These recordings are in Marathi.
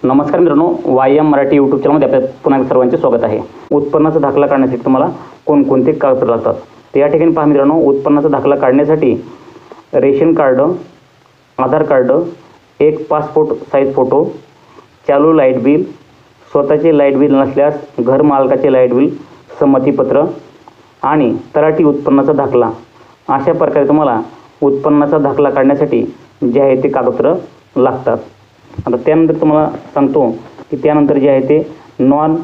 नमस्कार मित्रांनो, वायम मराठी यूट्यूब चॅनलमध्ये आपल्या पुन्हा सर्वांचे स्वागत आहे। उत्पन्नाचा दाखला काढण्यासाठी तुम्हाला कोणकोणते कागदपत्र लागतात ते या ठिकाणी पहा मित्रांनो। उत्पन्नाचा दाखला काढण्यासाठी रेशन कार्ड, आधार कार्ड, एक पासपोर्ट साईज फोटो, चालू लाईट बिल, स्वतःचे लाईट बिल नसल्यास घर मालकाचे लाईट बिल संमतीपत्र आणि तलाठी उत्पन्नाचा दाखला, अशा प्रकारे तुम्हाला उत्पन्नाचा दाखला काढण्यासाठी जे आहे ते कागदपत्र लागतात। आता त्यानंतर तुम्हाला सांगतो की त्यानंतर जे आहे ते नॉन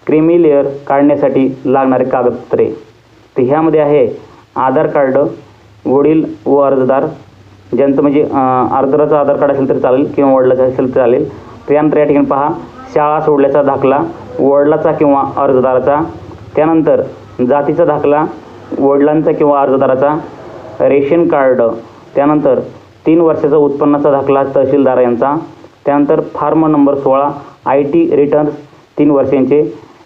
क्रीमी लेअर काढण्यासाठी लागणारे कागदपत्रे, तर ह्यामध्ये आहे आधार कार्ड, वडील व अर्जदार ज्यांचं म्हणजे अर्जदाराचं आधार कार्ड असेल तर चालेल किंवा वडिलाचं असेल तर चालेल। त्यानंतर या ठिकाणी पहा शाळा सोडल्याचा दाखला वडिलाचा किंवा अर्जदाराचा, त्यानंतर जातीचा दाखला वडिलांचा किंवा अर्जदाराचा, रेशन कार्ड, त्यानंतर 3 वर्षाचा उत्पन्नाचा दाखला तहसीलदार यांचा, त्यानंतर फॉर्म नंबर 16 IT रिटर्न्स 3 वर्षांचे,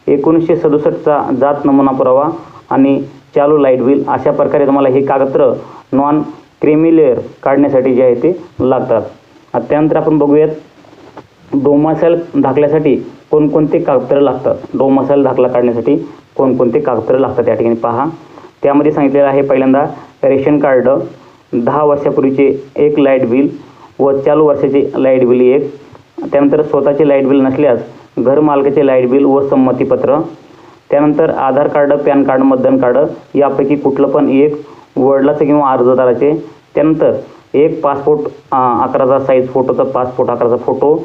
1967चा जात नमुना पुरावा आणि चालू लाईट बिल, अशा प्रकारे तुम्हाला हे कागदपत्र नॉन क्रीमी लेअर काढण्यासाठी जे आहे ते लागतात। त्यानंतर आपण बघूयात डोमासाईल दाखल्यासाठी कोणकोणते कागदपत्र लागतात। डोमासाईल दाखला काढण्यासाठी कोणकोणते कागदपत्र लागतात या ठिकाणी पहा। त्यामध्ये सांगितलेलं आहे पहिल्यांदा रेशन कार्ड, 10 वर्षापूर्वीचे एक लाईट बिल व चालू वर्षाचे लाईट बिल एक, त्यानंतर स्वतःचे लाईट बिल नसल्यास घर मालकाचे लाईट बिल व संमतीपत्र, त्यानंतर आधार कार्ड, पॅन कार्ड, मतदान कार्ड यापैकी कुठलं पण एक, वडिलाचे किंवा अर्जदाराचे, त्यानंतर एक पासपोर्ट आकाराचा साईज फोटोचा पासपोर्ट आकाराचा फोटो,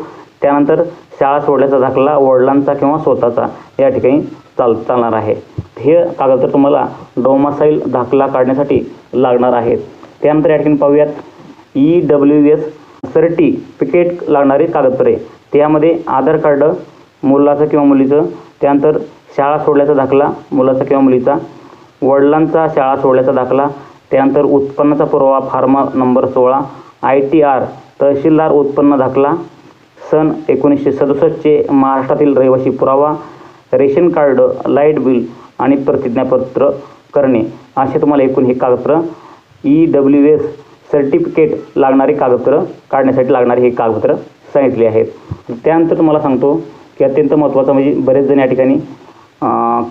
त्यानंतर शाळा सोडल्याचा दाखला वडिलांचा किंवा स्वतःचा या ठिकाणी चालणार आहे। हे कागदपत्र तुम्हाला डोमासाईल दाखला काढण्यासाठी लागणार आहेत। त्यानंतर या ठिकाणी पाहूयात EWS सर्टिफिकेट लागणारे कागदपत्रे, त्यामध्ये आधार कार्ड मुलाचं किंवा मुलीचं, त्यानंतर शाळा सोडल्याचा दाखला मुलाचा किंवा मुलीचा, वडिलांचा शाळा सोडल्याचा दाखला, त्यानंतर उत्पन्नाचा पुरावा फॉर्म नंबर 16 ITR तहसीलदार उत्पन्न दाखला सन 1967चे महाराष्ट्रातील रहिवासी पुरावा, रेशन कार्ड, लाईट बिल आणि प्रतिज्ञापत्र करणे, असे तुम्हाला एकूण हे कागदपत्र EWS सर्टिफिकेट लागणारे कागदपत्र काढण्यासाठी लागणारे हे कागदपत्र सांगितले आहेत। त्यानंतर तुम्हाला सांगतो की अत्यंत महत्त्वाचं म्हणजे बरेच जण या ठिकाणी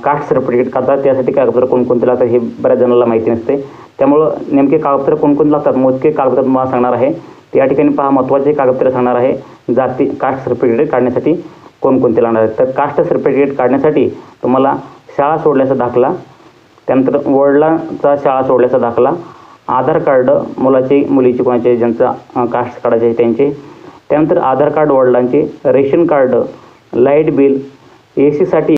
कास्ट सर्टिफिकेट काढतात, त्यासाठी कागदपत्र कोणकोणते लागतात हे बऱ्याच जणांना माहिती नसते। त्यामुळं नेमके कागदपत्र कोणकोणते लागतात मोजके कागदपत्र तुम्हाला सांगणार आहे। त्या ठिकाणी पहा महत्त्वाचे कागदपत्र सांगणार आहे जाती कास्ट सर्टिफिकेट काढण्यासाठी कोणकोणते लागणार आहेत। तर कास्ट सर्टिफिकेट काढण्यासाठी तुम्हाला शाळा सोडल्याचा दाखला, त्यानंतर वडिलांचा शाळा सोडल्याचा दाखला, आधार कार्ड मुलाचे मुलीचे कोणाचे ज्यांचा कास्ट काढायचे आहे त्यांचे, त्यानंतर आधार कार्ड वडिलांचे, ration card, light bill, AC साठी